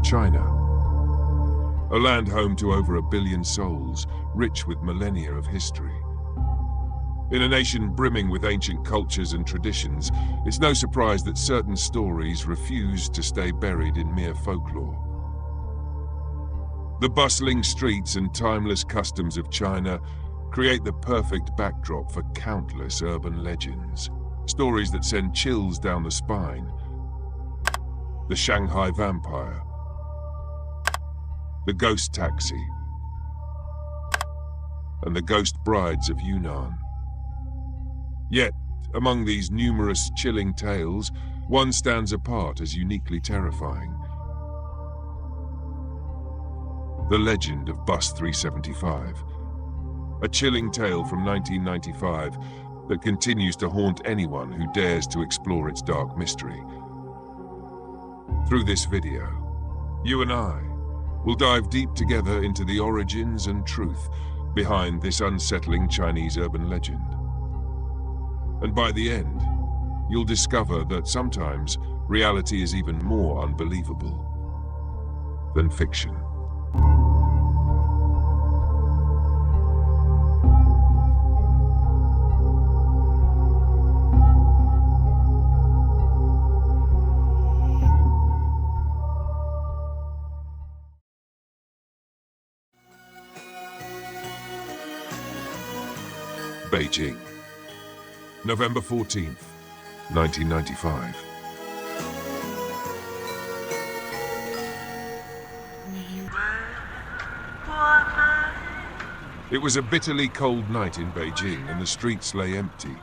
China. A land home to over 1 billion souls, rich with millennia of history. In a nation brimming with ancient cultures and traditions, it's no surprise that certain stories refuse to stay buried in mere folklore. The bustling streets and timeless customs of China create the perfect backdrop for countless urban legends, stories that send chills down the spine. The Shanghai Vampire, the Ghost Taxi, and the Ghost Brides of Yunnan. Yet, among these numerous chilling tales, one stands apart as uniquely terrifying. The legend of Bus 375, a chilling tale from 1995 that continues to haunt anyone who dares to explore its dark mystery. Through this video, you and I will dive deep together into the origins and truth behind this unsettling Chinese urban legend. And by the end, you'll discover that sometimes reality is even more unbelievable than fiction. Beijing, November 14th, 1995. It was a bitterly cold night in Beijing and the streets lay empty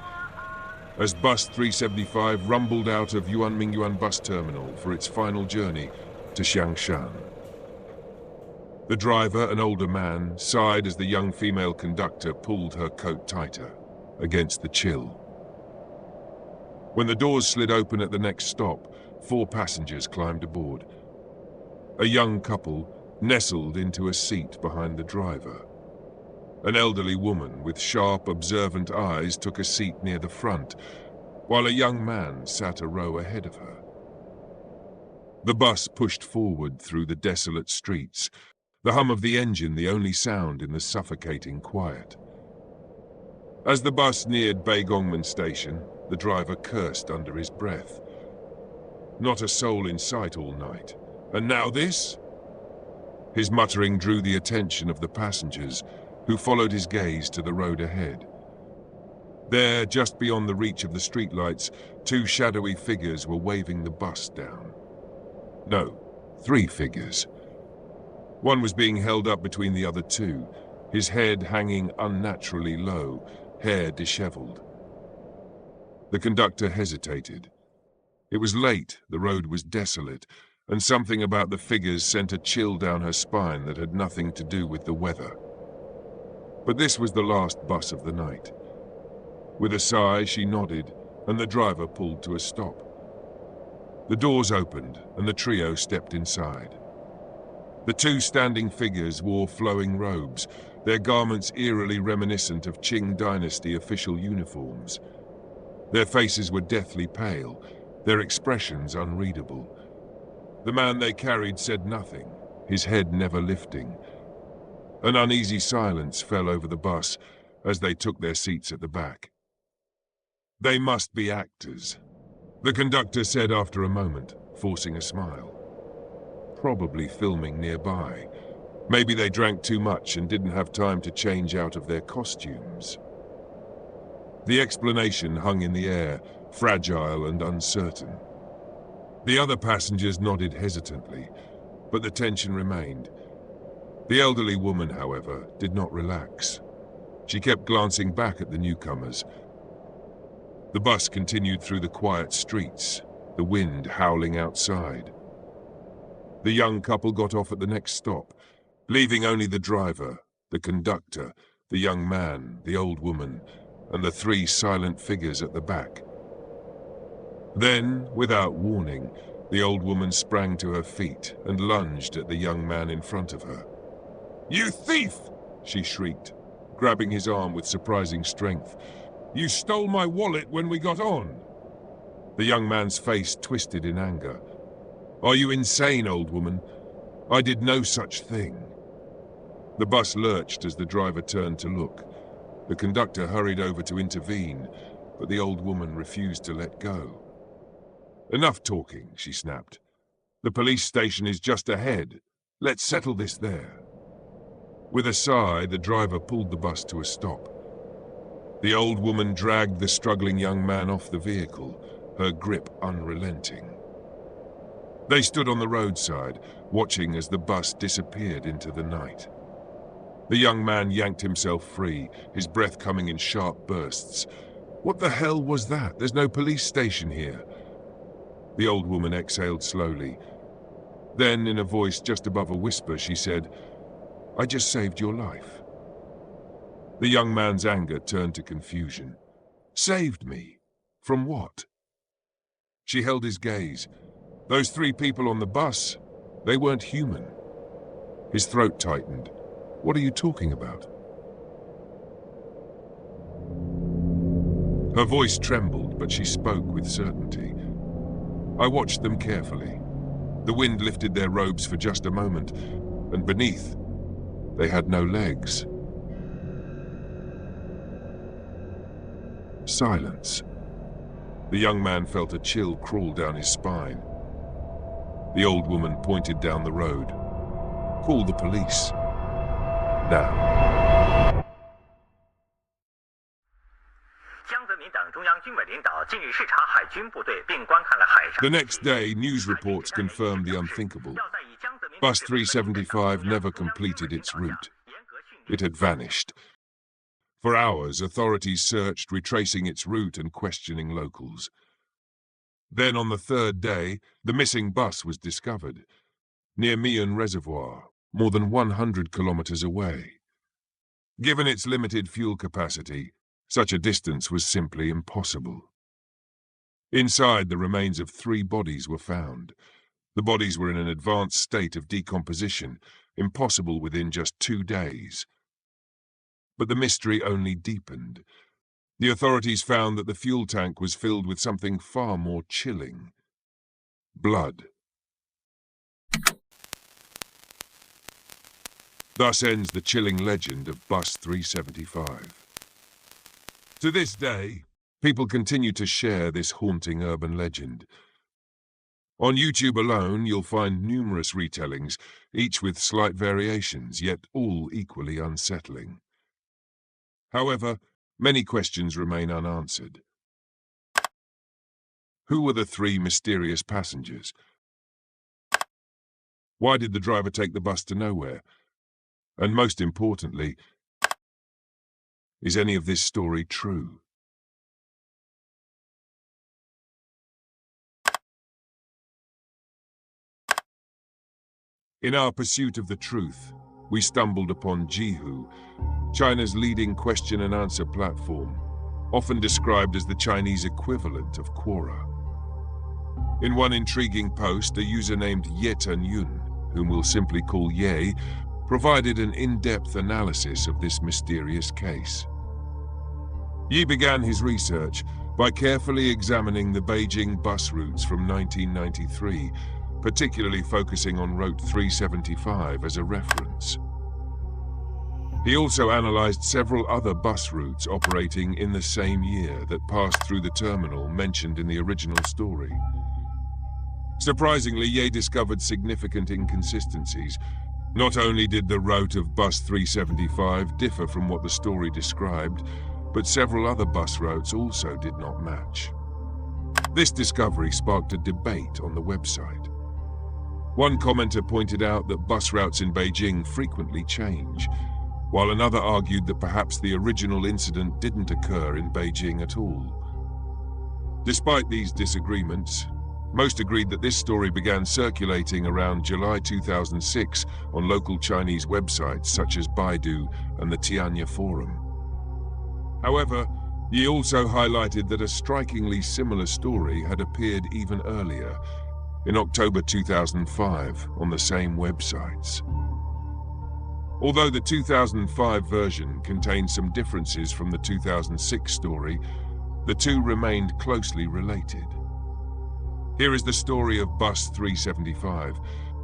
as Bus 375 rumbled out of Yuanmingyuan bus terminal for its final journey to Xiangshan. The driver, an older man, sighed as the young female conductor pulled her coat tighter against the chill. When the doors slid open at the next stop, 4 passengers climbed aboard. A young couple nestled into a seat behind the driver. An elderly woman with sharp, observant eyes took a seat near the front, while a young man sat a row ahead of her. The bus pushed forward through the desolate streets, the hum of the engine the only sound in the suffocating quiet. As the bus neared Beigongmen Station, the driver cursed under his breath. Not a soul in sight all night. And now this? His muttering drew the attention of the passengers, who followed his gaze to the road ahead. There, just beyond the reach of the streetlights, 2 shadowy figures were waving the bus down. No, 3 figures. One was being held up between the other 2, his head hanging unnaturally low, hair disheveled. The conductor hesitated. It was late, the road was desolate, and something about the figures sent a chill down her spine that had nothing to do with the weather. But this was the last bus of the night. With a sigh, she nodded, and the driver pulled to a stop. The doors opened, and the trio stepped inside. The 2 standing figures wore flowing robes, their garments eerily reminiscent of Qing dynasty official uniforms. Their faces were deathly pale, their expressions unreadable. The man they carried said nothing, his head never lifting. An uneasy silence fell over the bus as they took their seats at the back. "They must be actors," the conductor said after a moment, forcing a smile. "Probably filming nearby. Maybe they drank too much and didn't have time to change out of their costumes." The explanation hung in the air, fragile and uncertain. The other passengers nodded hesitantly, but the tension remained. The elderly woman, however, did not relax. She kept glancing back at the newcomers. The bus continued through the quiet streets, the wind howling outside. The young couple got off at the next stop, leaving only the driver, the conductor, the young man, the old woman, and the 3 silent figures at the back. Then, without warning, the old woman sprang to her feet and lunged at the young man in front of her. "You thief!" she shrieked, grabbing his arm with surprising strength. "You stole my wallet when we got on!" The young man's face twisted in anger. "Are you insane, old woman? I did no such thing. The bus lurched as the driver turned to look. The conductor hurried over to intervene, but the old woman refused to let go. Enough talking, she snapped. The police station is just ahead. Let's settle this there. With a sigh, the driver pulled the bus to a stop. The old woman dragged the struggling young man off the vehicle, her grip unrelenting. They stood on the roadside, watching as the bus disappeared into the night. The young man yanked himself free, his breath coming in sharp bursts. What the hell was that? There's no police station here. The old woman exhaled slowly. Then, in a voice just above a whisper, she said, "I just saved your life." The young man's anger turned to confusion. Saved me? From what? She held his gaze. Those 3 people on the bus, they weren't human. His throat tightened. What are you talking about? Her voice trembled, but she spoke with certainty. I watched them carefully. The wind lifted their robes for just a moment, and beneath, they had no legs. Silence. The young man felt a chill crawl down his spine. The old woman pointed down the road. Call the police. Now. The next day, news reports confirmed the unthinkable. Bus 375 never completed its route. It had vanished. For hours, authorities searched, retracing its route and questioning locals. Then, on the 3rd day, the missing bus was discovered, near Miyun Reservoir, more than 100 kilometers away. Given its limited fuel capacity, such a distance was simply impossible. Inside, the remains of 3 bodies were found. The bodies were in an advanced state of decomposition, impossible within just 2 days. But the mystery only deepened. The authorities found that the fuel tank was filled with something far more chilling. Blood. Thus ends the chilling legend of Bus 375. To this day, people continue to share this haunting urban legend. On YouTube alone, you'll find numerous retellings, each with slight variations, yet all equally unsettling. However, many questions remain unanswered. Who were the 3 mysterious passengers? Why did the driver take the bus to nowhere? And most importantly, is any of this story true? In our pursuit of the truth, we stumbled upon Jihu, China's leading question and answer platform, often described as the Chinese equivalent of Quora. In one intriguing post, a user named Yetan Yun, whom we'll simply call Ye, provided an in-depth analysis of this mysterious case. Yi began his research by carefully examining the Beijing bus routes from 1993, particularly focusing on Route 375 as a reference. He also analyzed several other bus routes operating in the same year that passed through the terminal mentioned in the original story. Surprisingly, Ye discovered significant inconsistencies. Not only did the route of Bus 375 differ from what the story described, but several other bus routes also did not match. This discovery sparked a debate on the website. One commenter pointed out that bus routes in Beijing frequently change, while another argued that perhaps the original incident didn't occur in Beijing at all. Despite these disagreements, most agreed that this story began circulating around July 2006 on local Chinese websites such as Baidu and the Tianya Forum. However, Yi also highlighted that a strikingly similar story had appeared even earlier, in October 2005, on the same websites. Although the 2005 version contained some differences from the 2006 story, the two remained closely related. Here is the story of Bus 375,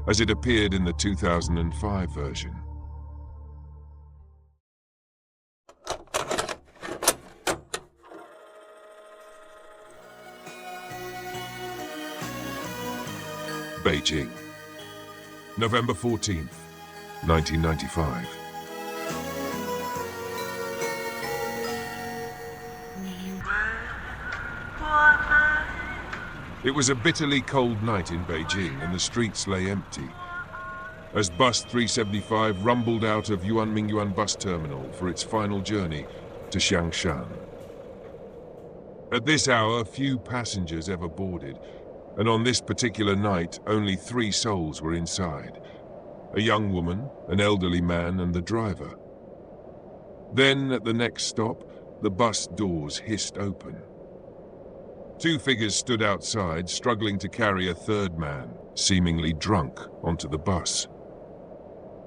as it appeared in the 2005 version. Beijing, November 14th, 1995. It was a bitterly cold night in Beijing and the streets lay empty as bus 375 rumbled out of Yuanmingyuan bus terminal for its final journey to Xiangshan. At this hour, few passengers ever boarded, and on this particular night, only 3 souls were inside: a young woman, an elderly man, and the driver. Then, at the next stop, the bus doors hissed open. 2 figures stood outside, struggling to carry a third man, seemingly drunk, onto the bus.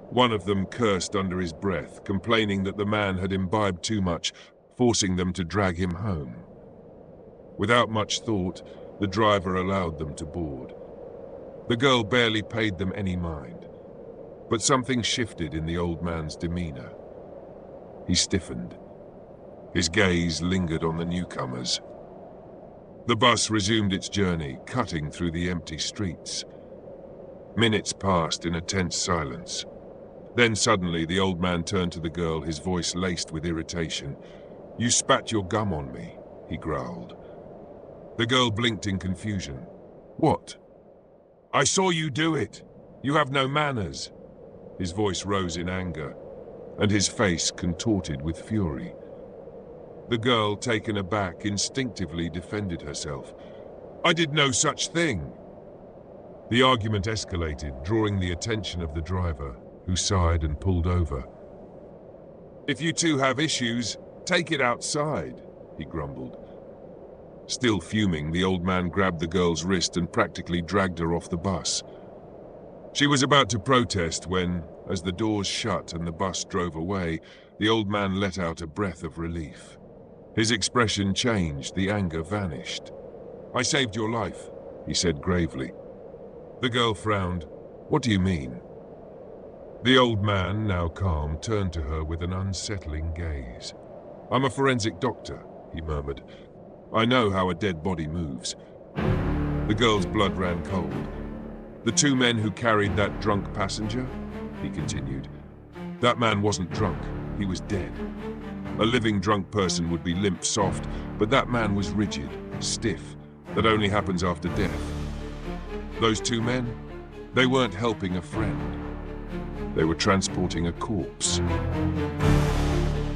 One of them cursed under his breath, complaining that the man had imbibed too much, forcing them to drag him home. Without much thought, the driver allowed them to board. The girl barely paid them any mind, but something shifted in the old man's demeanor. He stiffened. His gaze lingered on the newcomers. The bus resumed its journey, cutting through the empty streets. Minutes passed in a tense silence. Then suddenly the old man turned to the girl, his voice laced with irritation. "You spat your gum on me," he growled. The girl blinked in confusion. "What?" "I saw you do it. You have no manners." His voice rose in anger, and his face contorted with fury. The girl, taken aback, instinctively defended herself. "I did no such thing." The argument escalated, drawing the attention of the driver, who sighed and pulled over. "If you two have issues, take it outside," he grumbled. Still fuming, the old man grabbed the girl's wrist and practically dragged her off the bus. She was about to protest when, as the doors shut and the bus drove away, the old man let out a breath of relief. His expression changed, the anger vanished. "I saved your life," he said gravely. The girl frowned. "What do you mean?" The old man, now calm, turned to her with an unsettling gaze. "I'm a forensic doctor," he murmured. "I know how a dead body moves." The girl's blood ran cold. "The 2 men who carried that drunk passenger?" he continued. "That man wasn't drunk, he was dead. A living drunk person would be limp soft, but that man was rigid, stiff. That only happens after death. Those 2 men, they weren't helping a friend. They were transporting a corpse."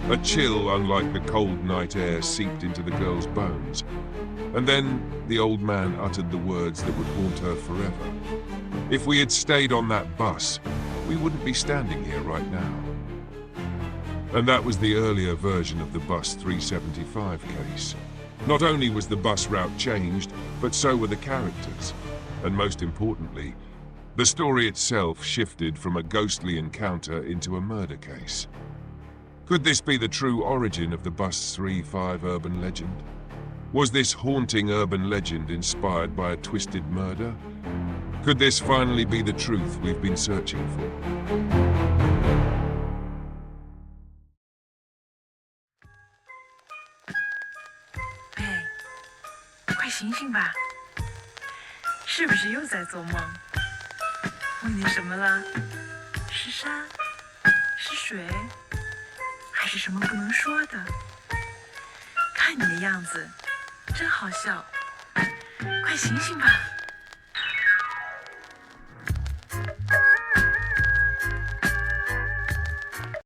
A chill, unlike the cold night air, seeped into the girl's bones. And then the old man uttered the words that would haunt her forever. "If we had stayed on that bus, we wouldn't be standing here right now." And that was the earlier version of the bus 375 case. Not only was the bus route changed, but so were the characters. And most importantly, the story itself shifted from a ghostly encounter into a murder case. Could this be the true origin of the bus 35 urban legend? Was this haunting urban legend inspired by a twisted murder? Could this finally be the truth we've been searching for? Hey, 快醒醒吧！是不是又在做梦？梦见什么了？是山？是水？还是什么不能说的？看你的样子，真好笑。快醒醒吧！